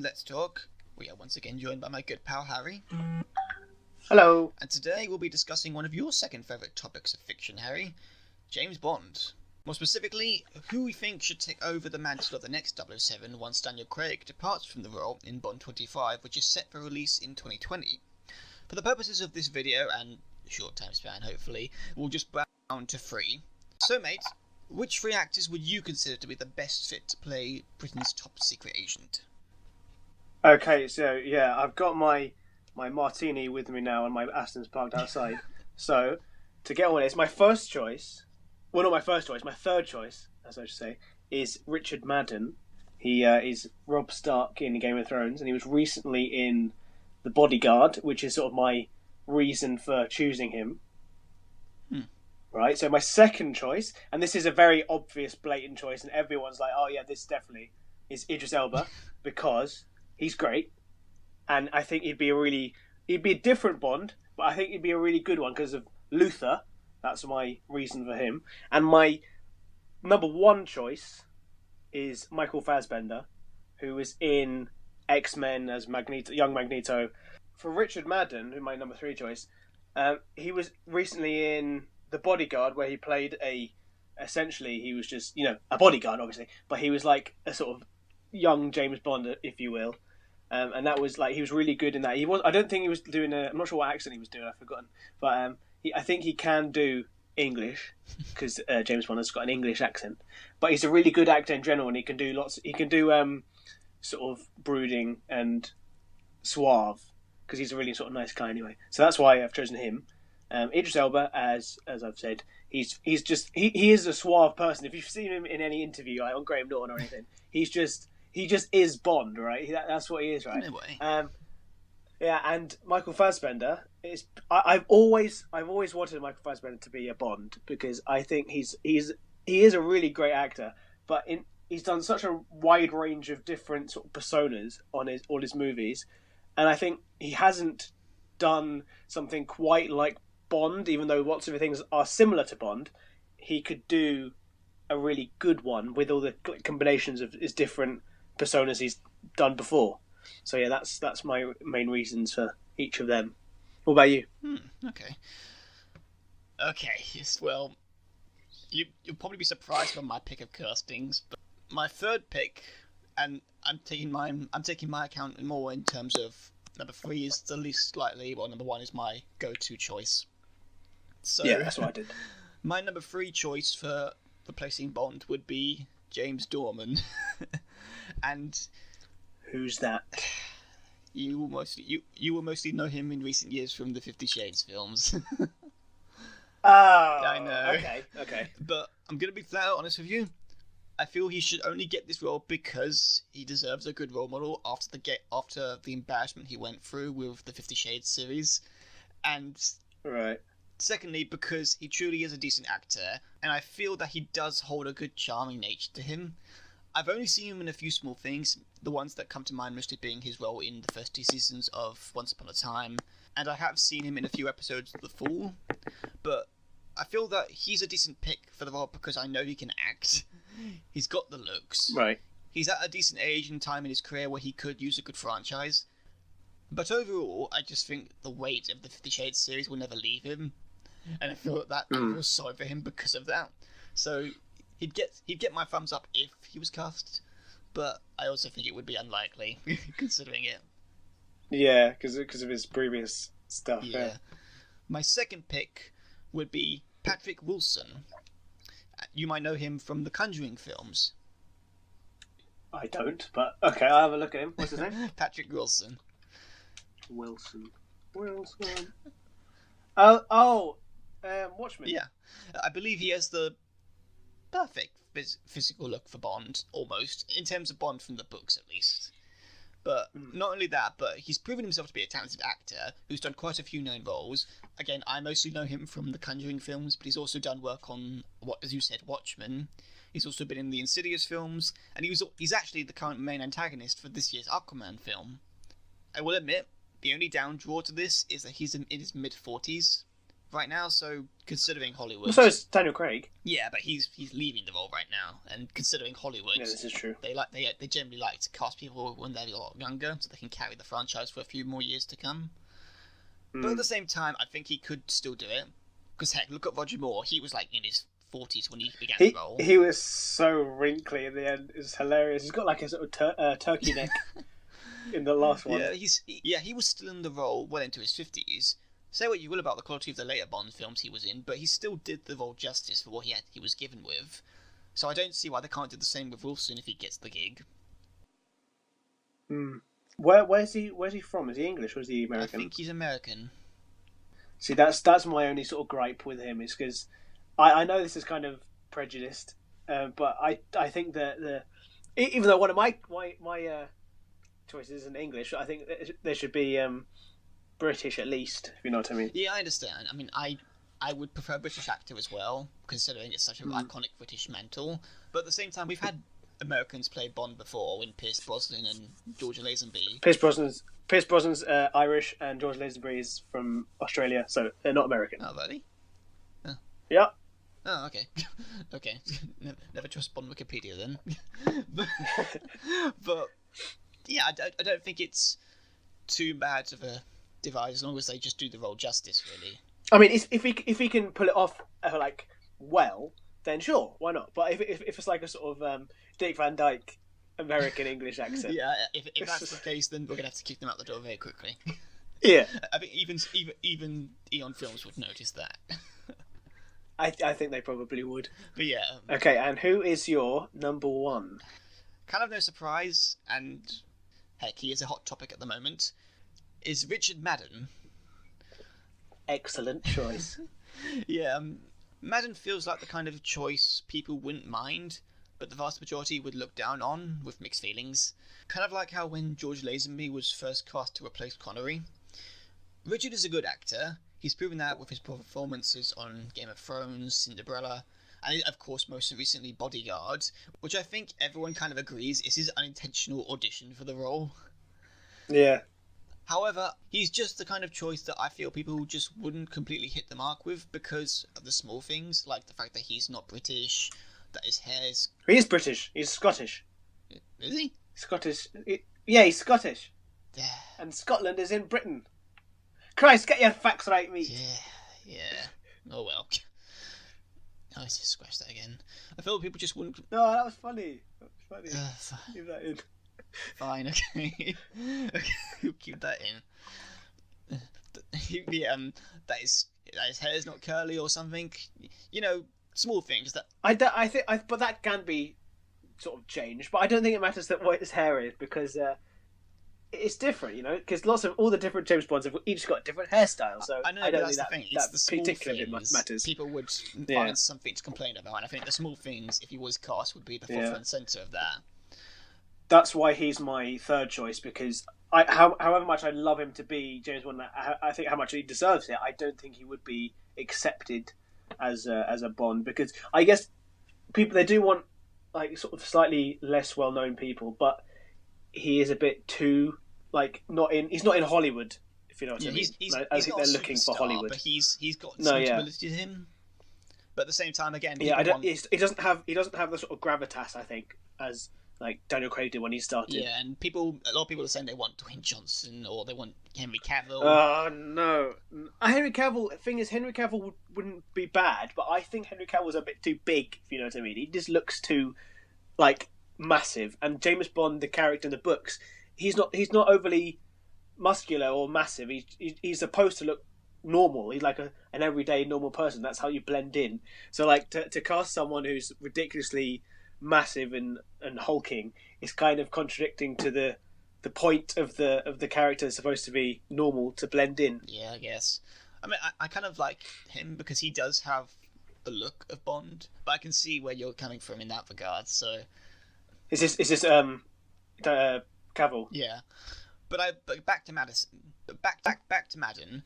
Let's Talk. We are once again joined by my good pal Harry. Hello. And today we'll be discussing one of your second favourite topics of fiction, Harry, James Bond. More specifically, who we think should take over the mantle of the next 007 once Daniel Craig departs from the role in Bond 25, which is set for release in 2020. For the purposes of this video, and short time span hopefully, we'll just bow down to three. So mate, which three actors would you consider to be the best fit to play Britain's top secret agent? Okay, so yeah, I've got my martini with me now and my Aston's parked outside. So, to get on with it, my first choice, well not my first choice, my third choice, as I should say, is Richard Madden. He is Robb Stark in Game of Thrones, and he was recently in The Bodyguard, which is sort of my reason for choosing him. Right, so my second choice, and this is a very obvious, blatant choice, and everyone's like, oh yeah, this definitely is Idris Elba, because he's great, and I think he'd be a different Bond, but I think he'd be a really good one because of Luther. That's my reason for him. And my number one choice is Michael Fassbender, who was in X-Men as Magneto, young Magneto. For Richard Madden, who's my number three choice, he was recently in The Bodyguard, where he played essentially he was just, a bodyguard, obviously, but he was like a sort of young James Bond, if you will. And that was he was really good in that. I don't think he was doing I'm not sure what accent he was doing, I've forgotten. But I think he can do English, because James Bond has got an English accent. But he's a really good actor in general, and he can do sort of brooding and suave, because he's a really sort of nice guy anyway. So that's why I've chosen him. Idris Elba, as I've said, he is a suave person. If you've seen him in any interview, like on Graham Norton or anything, he just is Bond, right? That's what he is, right? Anyway. Yeah, and Michael Fassbender is. I've always wanted Michael Fassbender to be a Bond, because I think he is a really great actor, but he's done such a wide range of different sort of personas on all his movies, and I think he hasn't done something quite like Bond, even though lots of the things are similar to Bond. He could do a really good one with all the combinations of his different personas he's done before. So yeah, that's my main reasons for each of them. What about you? Okay, yes, well, you'll probably be surprised by my pick of castings, but my third pick, and I'm taking my account more in terms of number three is the least likely, while number one is my go-to choice. So yeah, that's what I did. My number three choice for replacing Bond would be James Dorman. And who's that? You will mostly know him in recent years from the 50 Shades films. Oh, I know. Okay. But I'm gonna be flat out honest with you. I feel he should only get this role because he deserves a good role model after the embarrassment he went through with the 50 Shades series, and right. Secondly, because he truly is a decent actor, and I feel that he does hold a good charming nature to him. I've only seen him in a few small things, the ones that come to mind mostly being his role in the first two seasons of Once Upon a Time, and I have seen him in a few episodes of The Fall, but I feel that he's a decent pick for the role because I know he can act. He's got the looks. Right. He's at a decent age and time in his career where he could use a good franchise. But overall, I just think the weight of the 50 Shades series will never leave him, and I feel that I feel sorry for him because of that. So he'd get my thumbs up if he was cast, but I also think it would be unlikely considering it. Yeah, because of his previous stuff. Yeah. My second pick would be Patrick Wilson. You might know him from the Conjuring films. I don't, but okay, I'll have a look at him. What's his name? Patrick Wilson. Wilson. Watchmen. Yeah. I believe he has the perfect physical look for Bond, almost, in terms of Bond from the books at least. But not only that, but he's proven himself to be a talented actor who's done quite a few known roles. Again, I mostly know him from the Conjuring films, but he's also done work on, as you said, Watchmen. He's also been in the Insidious films, and he's actually the current main antagonist for this year's Aquaman film. I will admit, the only down draw to this is that he's in his mid-40s, right now, so considering Hollywood... Well, so is Daniel Craig. Yeah, but he's leaving the role right now, and considering Hollywood... Yeah, this is true. They generally like to cast people when they're a lot younger, so they can carry the franchise for a few more years to come. But at the same time, I think he could still do it. Because heck, look at Roger Moore. He was like in his 40s when he began the role. He was so wrinkly in the end. It was hilarious. He's got like a sort of turkey neck in the last one. Yeah, he was still in the role well into his 50s. Say what you will about the quality of the later Bond films he was in, but he still did the role justice for what he was given with. So I don't see why they can't do the same with Wilson if he gets the gig. Where's he from? Is he English or is he American? I think he's American. See, that's my only sort of gripe with him, is because I know this is kind of prejudiced, but I think that even though one of my choices isn't English, I think there should be British at least, if you know what I mean. Yeah, I understand. I mean, I would prefer a British actor as well, considering it's such an iconic British mantle. But at the same time, we've had Americans play Bond before, in Pierce Brosnan and George Lazenby. Pierce Brosnan's Irish, and George Lazenby is from Australia, so they're not American. Oh, really? Oh. Yeah. Oh, okay. Okay. Never trust Bond Wikipedia then. but yeah, I don't think it's too bad of a divide as long as they just do the role justice, really. I mean, if he can pull it off well, then sure, why not? But if it's like a sort of Dick Van Dyke American English accent, yeah, if that's the case, then we're gonna have to kick them out the door very quickly. Yeah, I think even Eon Films would notice that. I think they probably would. But yeah. Okay, and who is your number one? Kind of no surprise, and heck, he is a hot topic at the moment. Is Richard Madden. Excellent choice. Yeah, Madden feels like the kind of choice people wouldn't mind, but the vast majority would look down on with mixed feelings. Kind of like how when George Lazenby was first cast to replace Connery. Richard is a good actor. He's proven that with his performances on Game of Thrones, Cinderella, and of course most recently Bodyguard, which I think everyone kind of agrees is his unintentional audition for the role. Yeah. However, he's just the kind of choice that I feel people just wouldn't completely hit the mark with because of the small things, like the fact that he's not British, that his hair's... He is British. He's Scottish. Is he? Scottish. Yeah, he's Scottish. Yeah. And Scotland is in Britain. Christ, get your facts right, mate. Yeah. Oh well. I just scratch that again. I feel people just wouldn't... No, that was funny. Leave that in. Fine, okay. Okay, keep that in. Yeah, that his hair's not curly or something. You know, small things that... I think, but that can be sort of changed. But I don't think it matters that what his hair is, because it's different, you know. Because all the different James Bonds have each got different hairstyles. So I know, I don't that's think the thing. It's the small things matters. People would find something to complain about, and I think the small things, if he was cast, would be the forefront and centre of that. That's why he's my third choice, because however much I love him to be James Bond, I think how much he deserves it. I don't think he would be accepted as a Bond, because I guess people, they do want like sort of slightly less well known people, but he is a bit too like he's not in Hollywood, if you know what I mean. I think they're looking for Hollywood, but he's got responsibility to him. But at the same time, again, he doesn't have the sort of gravitas, I think, as like Daniel Craig did when he started. Yeah, and a lot of people are saying they want Dwayne Johnson or they want Henry Cavill. Oh no, Henry Cavill. The thing is, Henry Cavill wouldn't be bad, but I think Henry Cavill's a bit too big. If you know what I mean, he just looks too like massive. And James Bond, the character in the books, he's not overly muscular or massive. He's supposed to look normal. He's like an everyday normal person. That's how you blend in. So like to cast someone who's ridiculously massive and hulking is kind of contradicting to the point of the character is supposed to be normal to blend in. Yeah, I guess. I mean, I kind of like him because he does have the look of Bond, but I can see where you're coming from in that regard. So, is this Cavil? Yeah, but back to Madison. Back to Madden.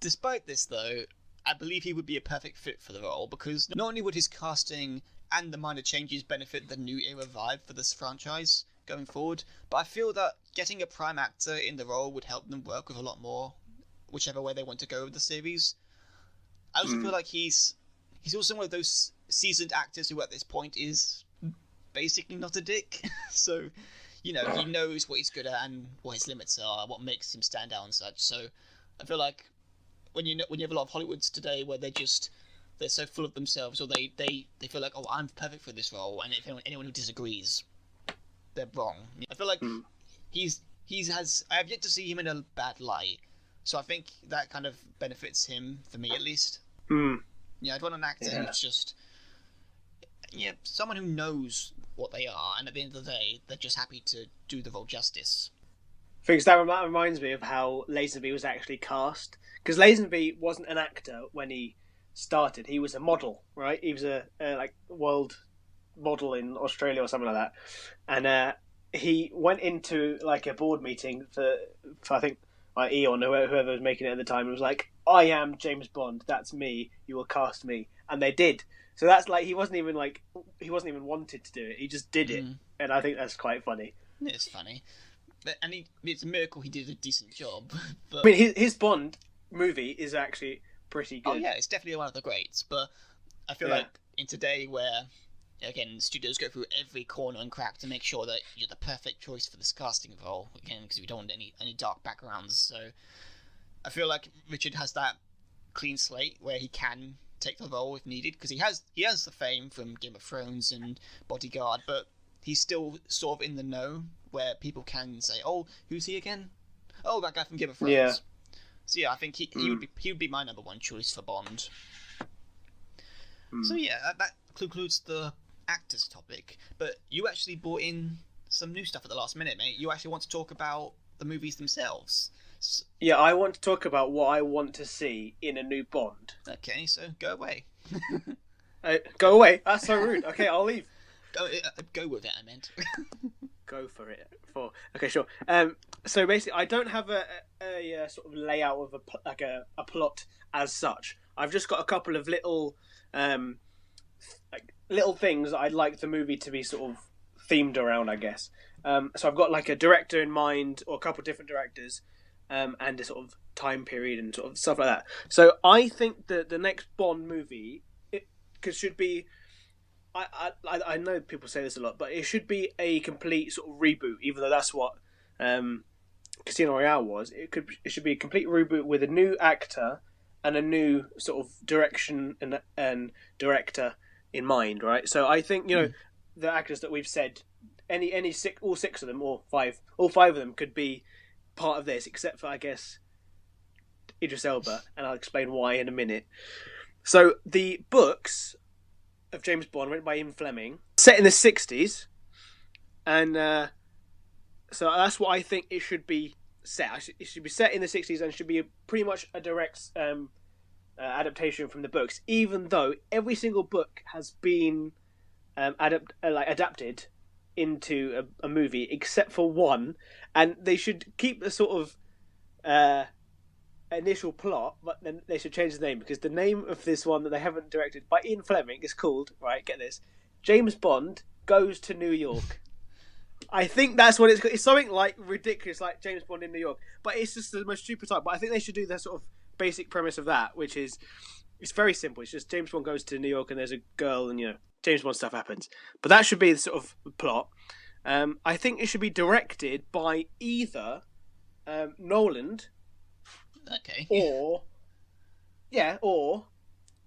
Despite this, though, I believe he would be a perfect fit for the role because not only would his casting and the minor changes benefit the new era vibe for this franchise going forward, but I feel that getting a prime actor in the role would help them work with a lot more, whichever way they want to go with the series. I also feel like he's also one of those seasoned actors who at this point is basically not a dick. So, he knows what he's good at and what his limits are, what makes him stand out and such. So I feel like when you have a lot of Hollywoods today where they're so full of themselves, or they feel like, oh, I'm perfect for this role, and if anyone who disagrees, they're wrong. I feel like I have yet to see him in a bad light, so I think that kind of benefits him, for me at least. I'd want an actor who's just someone who knows what they are, and at the end of the day, they're just happy to do the role justice. Because that reminds me of how Lazenby was actually cast. Because Lazenby wasn't an actor when he started; he was a model, right? He was a world model in Australia or something like that, and he went into like a board meeting for I think Eon, whoever was making it at the time, and was like, "I am James Bond. That's me. You will cast me," and they did. So that's like he wasn't even wanted to do it. He just did it, and I think that's quite funny. It's funny, and it's a miracle he did a decent job. But... I mean, his Bond movie is actually pretty good. Oh yeah, it's definitely one of the greats. But I feel like in today, where again studios go through every corner and crack to make sure that you're the perfect choice for this casting role, again because we don't want any dark backgrounds. So I feel like Richard has that clean slate where he can take the role if needed, because he has the fame from Game of Thrones and Bodyguard, but he's still sort of in the know where people can say, "Oh, who's he again? Oh, that guy from Game of Thrones." Yeah. So yeah, I think he would be my number one choice for Bond. So yeah, that concludes the actors topic. But you actually brought in some new stuff at the last minute, mate. You actually want to talk about the movies themselves. Yeah, I want to talk about what I want to see in a new Bond. Okay, so go away. Go away? That's so rude. Okay, I'll leave. Go with it, I meant. Go for it. Okay, sure. So basically, I don't have a sort of layout of a plot as such. I've just got a couple of little little things that I'd like the movie to be sort of themed around, I guess. So I've got like a director in mind, or a couple of different directors. And a sort of time period and sort of stuff like that. So I think that the next Bond movie should be. I know people say this a lot, but it should be a complete sort of reboot. Even though that's what Casino Royale was, it should be a complete reboot with a new actor and a new sort of direction and director in mind, right? So I think the actors that we've said, all six of them, or all five of them could be part of this, except for I guess Idris Elba, and I'll explain why in a minute. So the books of James Bond, written by Ian Fleming, set in the 60s, and so that's what I think it should be set. It should be set in the 60s and should be pretty much a direct adaptation from the books, even though every single book has been adapted into a movie except for one, and they should keep the sort of initial plot, but then they should change the name, because the name of this one that they haven't directed by Ian Fleming is called, right, get this, James Bond Goes to New York. I think that's what it's something like ridiculous, like James Bond in New York, but it's just the most stupid type. But I think they should do the sort of basic premise of that, which is, it's very simple. It's just James Bond goes to New York and there's a girl, and James Bond stuff happens. But that should be the sort of plot. I think it should be directed by either Nolan, okay, or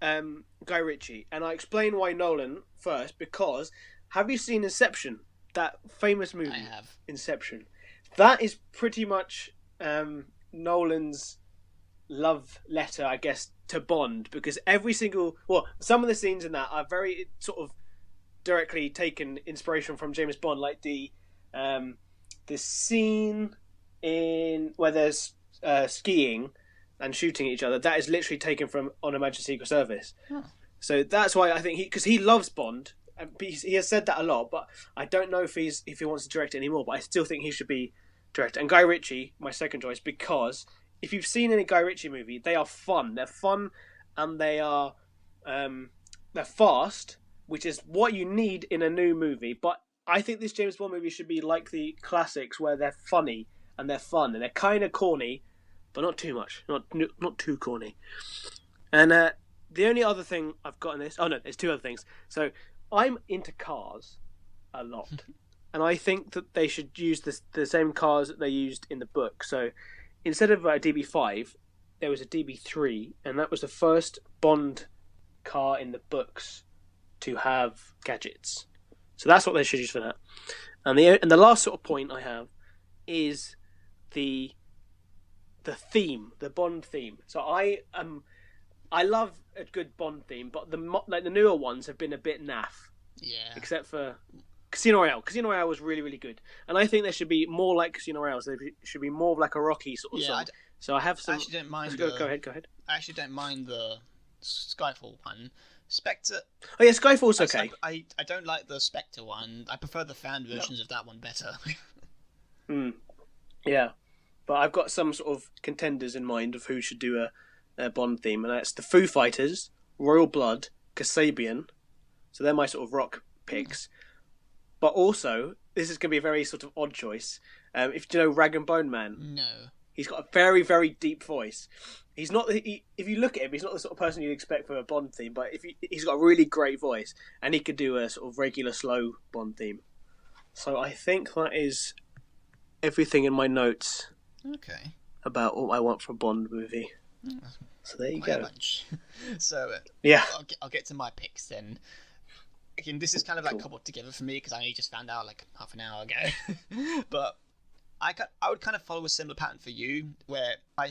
Guy Ritchie. And I explain why Nolan first, because have you seen Inception? That famous movie. I have. Inception. That is pretty much Nolan's love letter, I guess, to Bond, because some of the scenes in that are very sort of directly taken inspiration from James Bond, like the scene in where there's skiing and shooting at each other. That is literally taken from On Her Majesty's Secret Service. Huh. So that's why I think because he loves Bond, and he has said that a lot. But I don't know if he wants to direct it anymore. But I still think he should be director. And Guy Ritchie, my second choice, because if you've seen any Guy Ritchie movie, they are fun. They're fun, and they're fast, which is what you need in a new movie. But I think this James Bond movie should be like the classics, where they're funny and they're fun and they're kind of corny, but not too much, not too corny. And the only other thing I've got in this... Oh, no, there's two other things. So, I'm into cars a lot. And I think that they should use the same cars that they used in the book. So, instead of a DB5, there was a DB3. And that was the first Bond car in the books to have gadgets. So that's what they should use for that. And the last sort of point I have is the theme, the Bond theme. So I love a good Bond theme, but the newer ones have been a bit naff. Yeah. Except for Casino Royale. Casino Royale was really, really good, and I think there should be more like Casino Royale. So there should be more of like a Rocky sort of song. So I have some. I actually don't mind. Go ahead. I actually don't mind the Skyfall one. Spectre. Oh yeah, Skyfall's okay. I don't like the Spectre one. I prefer the fan versions of that one better. Yeah, but I've got some sort of contenders in mind of who should do a Bond theme, and that's the Foo Fighters, Royal Blood, Kasabian. So they're my sort of rock picks. But also, this is going to be a very sort of odd choice. If you know Rag and Bone Man, No. he's got a very, very deep voice. He's not. If you look at him, he's not the sort of person you'd expect for a Bond theme. But he's got a really great voice, and he could do a sort of regular slow Bond theme. So I think that is everything in my notes. Okay. About what I want for a Bond movie. So there you Quite a go. bunch. So Yeah. I'll get to my picks then. Again, this is kind of like cobbled together for me because I only just found out like half an hour ago. But I would kind of follow a similar pattern for you, where my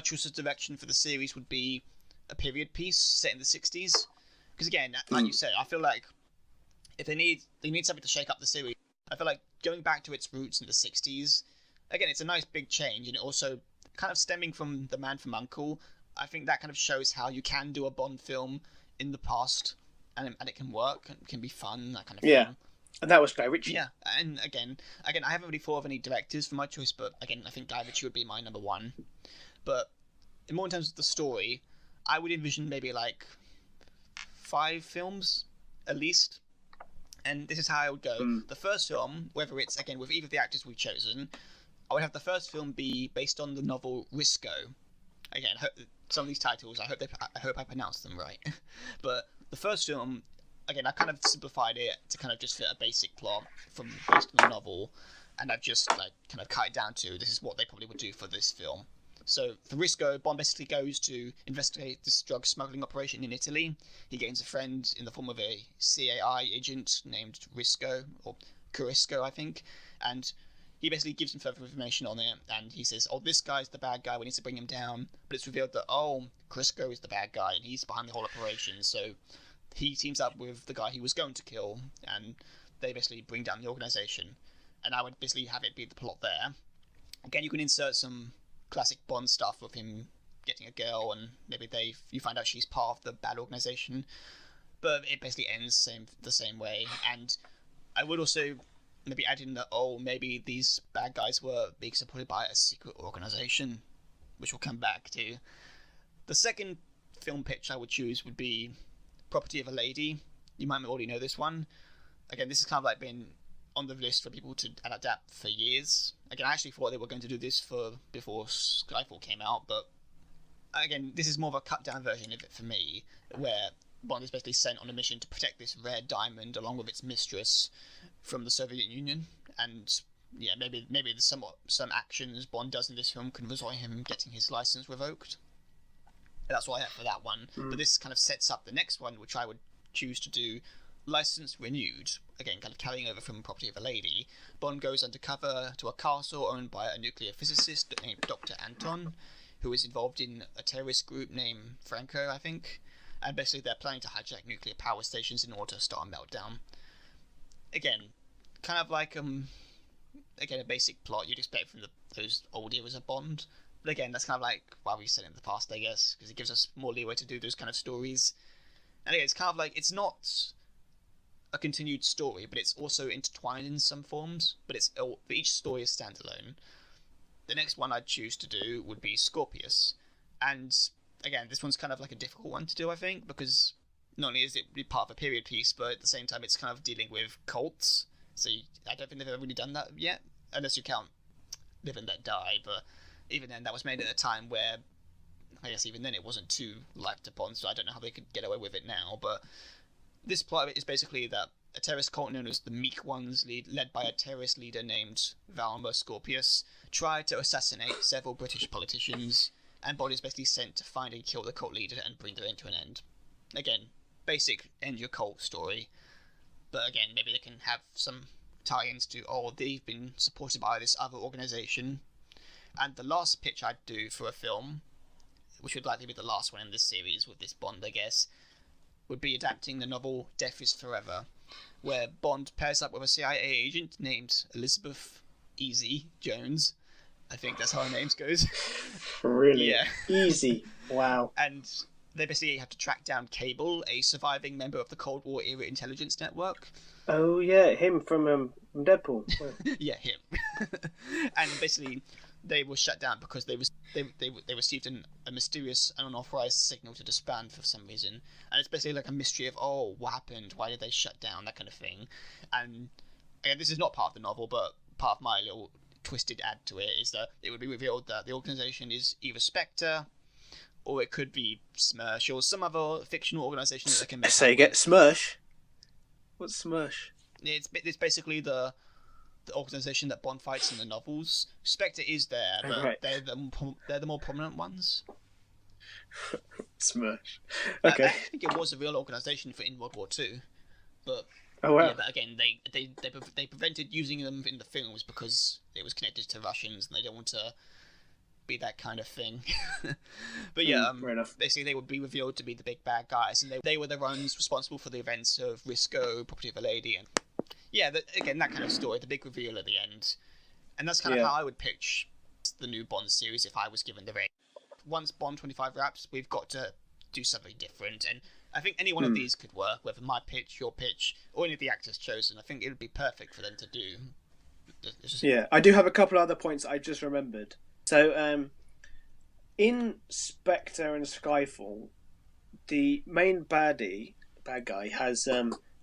choice of direction for the series would be a period piece set in the 60s. Because again, like you said, I feel like if they need something to shake up the series, I feel like going back to its roots in the 60s, again, it's a nice big change, and it also kind of stemming from The Man from U.N.C.L.E., I think that kind of shows how you can do a Bond film in the past, and it can work, and it can be fun, that kind of thing. And that was Guy Ritchie. Yeah, and again, I haven't really thought of any directors for my choice, but again, I think Guy Ritchie would be my number one. But more in terms of the story, I would envision maybe like 5 films, at least. And this is how I would go. The first film, whether it's, again, with either of the actors we've chosen, I would have the first film be based on the novel Risco. Again, some of these titles, I hope I pronounced them right. But the first film, again, I kind of simplified it to kind of just fit a basic plot based on the novel, and I've just like kind of cut it down to this is what they probably would do for this film. So for Risco, Bond basically goes to investigate this drug smuggling operation in Italy. He gains a friend in the form of a CAI agent named Risco, or Curisco, I think, and he basically gives him further information on it, and he says, this guy's the bad guy, we need to bring him down. But it's revealed that, Curisco is the bad guy, and he's behind the whole operation, so he teams up with the guy he was going to kill, and they basically bring down the organisation. And I would basically have it be the plot there. Again, you can insert some classic Bond stuff with him getting a girl, and maybe you find out she's part of the bad organisation, but it basically ends the same way. And I would also maybe add in that maybe these bad guys were being supported by a secret organisation, which we'll come back to. The second film pitch I would choose would be Property of a Lady. You might already know this one. Again, this has kind of like been on the list for people to adapt for years. Again, I actually thought they were going to do this before Skyfall came out, but again, this is more of a cut down version of it for me, where Bond is basically sent on a mission to protect this rare diamond along with its mistress from the Soviet Union. And yeah, maybe there's some actions Bond does in this film can result in him getting his license revoked. And that's what I have for that one. But this kind of sets up the next one, which I would choose to do license renewed. Again, kind of carrying over from Property of a Lady. Bond goes undercover to a castle owned by a nuclear physicist named Dr. Anton, who is involved in a terrorist group named Franco, I think. And basically they're planning to hijack nuclear power stations in order to start a meltdown. Again, kind of like a basic plot you'd expect from those old eras of Bond. But again, that's kind of like why we said it in the past, I guess, because it gives us more leeway to do those kind of stories. And again, it's kind of like, it's not a continued story, but it's also intertwined in some forms, but each story is standalone. The next one I'd choose to do would be Scorpius. And again, this one's kind of like a difficult one to do, I think, because not only is it part of a period piece, but at the same time it's kind of dealing with cults. So I don't think they've ever really done that yet, unless you count Live and Let Die, but even then that was made at a time where I guess even then it wasn't too liked upon, so I don't know how they could get away with it now. But this plot of it is basically that a terrorist cult known as the Meek Ones, led by a terrorist leader named Valmer Scorpius, tried to assassinate several British politicians, and Bond is basically sent to find and kill the cult leader and bring their end to an end. Again, basic end your cult story, but again, maybe they can have some tie-ins to, they've been supported by this other organisation. And the last pitch I'd do for a film, which would likely be the last one in this series with this Bond, I guess, would be adapting the novel Death is Forever, where Bond pairs up with a CIA agent named Elizabeth Easy Jones. I think that's how her name goes. Really? Yeah. Easy. Wow. And they basically have to track down Cavil, a surviving member of the Cold War era intelligence network. Oh yeah, him from Deadpool. Yeah, him. And basically, they were shut down because they received a mysterious and unauthorized signal to disband for some reason, and it's basically like a mystery of what happened, why did they shut down, that kind of thing. And again, this is not part of the novel, but part of my little twisted add to it is that it would be revealed that the organization is either Spectre, or it could be Smersh, or some other fictional organization that they can make. So you get Smersh. What's Smersh? It's basically the organisation that Bond fights in the novels. Spectre is there, but right. they're the more prominent ones. Smersh. Okay. I think it was a real organisation in World War II, but Oh wow. yeah, but again, they prevented using them in the films because it was connected to Russians, and they don't want to be that kind of thing. But yeah, fair enough. basically they would be revealed to be the big bad guys, and they were the ones responsible for the events of Risco, Property of a Lady, and yeah, again, that kind of story, the big reveal at the end. And that's kind of how I would pitch the new Bond series if I was given the reins. Once Bond 25 wraps, we've got to do something different, and I think any one of these could work, whether my pitch, your pitch, or any of the actors chosen. I think it would be perfect for them to do. Yeah, I do have a couple other points I just remembered. So, in Spectre and Skyfall, the main bad guy, has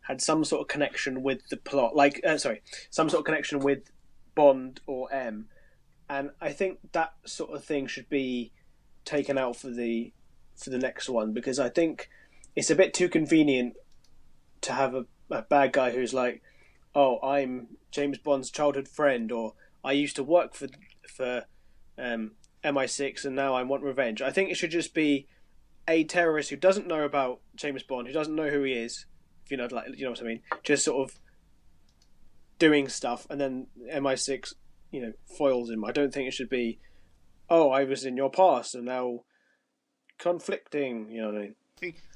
had some sort of connection with the plot, some sort of connection with Bond or M, and I think that sort of thing should be taken out for the next one, because I think it's a bit too convenient to have a bad guy who's like, oh, I'm James Bond's childhood friend, or I used to work for MI6 and now I want revenge. I think it should just be a terrorist who doesn't know about James Bond, who doesn't know who he is, if you know what I mean, just sort of doing stuff, and then MI6 foils him. I don't think it should be, oh, I was in your past and now conflicting, you know what I mean.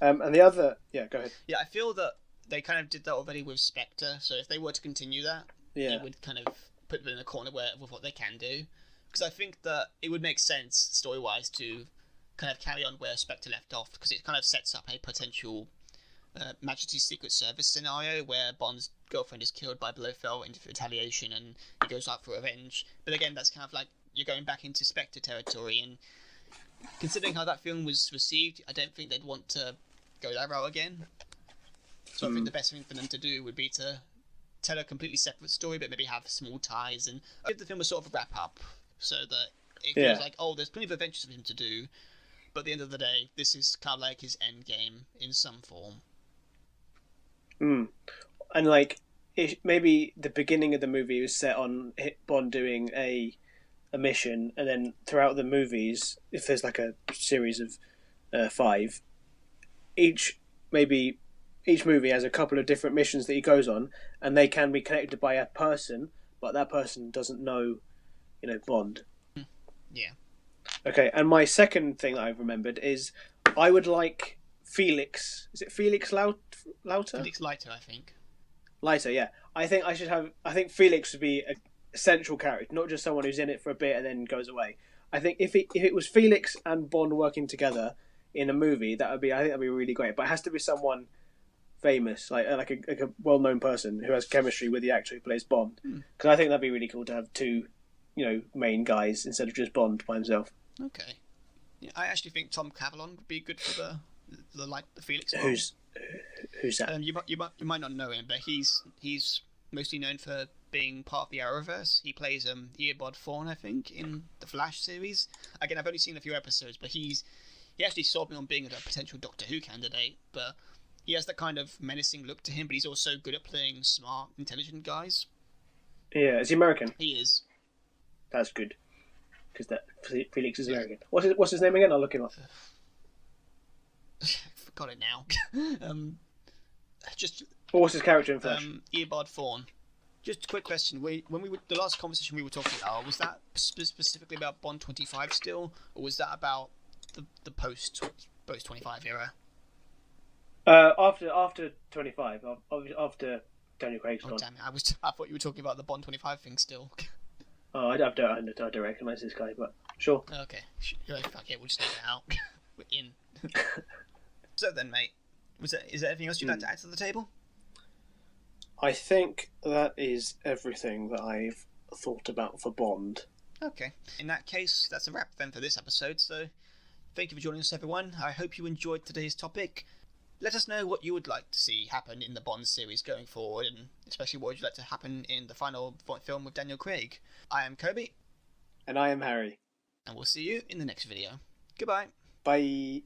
And the other, go ahead. Yeah, I feel that they kind of did that already with Spectre, so if they were to continue that, it would kind of put them in a corner with what they can do. Because I think that it would make sense, story-wise, to kind of carry on where Spectre left off, because it kind of sets up a potential Majesty's Secret Service scenario where Bond's girlfriend is killed by Blofeld in retaliation and he goes out for revenge. But again, that's kind of like you're going back into Spectre territory, and considering how that film was received, I don't think they'd want to go that route again. So I think the best thing for them to do would be to tell a completely separate story, but maybe have small ties and give the film a sort of wrap up, so that it feels like, there's plenty of adventures for him to do, but at the end of the day, this is kind of like his end game in some form. And maybe the beginning of the movie was set on Bond doing a mission, and then throughout the movies, if there's like a series of 5, each movie has a couple of different missions that he goes on, and they can be connected by a person, but that person doesn't know, Bond. Yeah. Okay, and my second thing that I've remembered is I would like Felix. Is it Felix Leiter? Felix Leiter, I think. Leiter, yeah. I think Felix would be a central character, not just someone who's in it for a bit and then goes away. I think if it was Felix and Bond working together in a movie, I think that'd be really great. But it has to be someone famous, like a well-known person who has chemistry with the actor who plays Bond. Because I think that'd be really cool to have two, main guys instead of just Bond by himself. Okay. Yeah, I actually think Tom Cavil would be good for the Felix role. Who's that? You might not know him, but he's mostly known for being part of the Arrowverse. He plays Eobard Thawne, I think, in the Flash series. Again, I've only seen a few episodes, but he's He actually sold me on being a potential Doctor Who candidate, but he has that kind of menacing look to him, but he's also good at playing smart, intelligent guys. Yeah, is he American? He is. That's good. Because Felix is American. What's his name again? I'll look him up. Forgot it now. What's his character in Flash? Earbard Fawn. Just a quick question. The last conversation we were talking about, was that specifically about Bond 25 still, or was that about the post 25 era? After 25, after Daniel Craig's gone. Damn it! I thought you were talking about the Bond 25 thing still. Oh, I don't recognise this guy, but sure. Okay, fuck it, we'll just leave it out. We're in. So then, mate, is there anything else you'd like to add to the table? I think that is everything that I've thought about for Bond. Okay, in that case, that's a wrap then for this episode. So, thank you for joining us, everyone. I hope you enjoyed today's topic. Let us know what you would like to see happen in the Bond series going forward, and especially what would you like to happen in the final film with Daniel Craig. I am Kobi. And I am Harry. And we'll see you in the next video. Goodbye. Bye.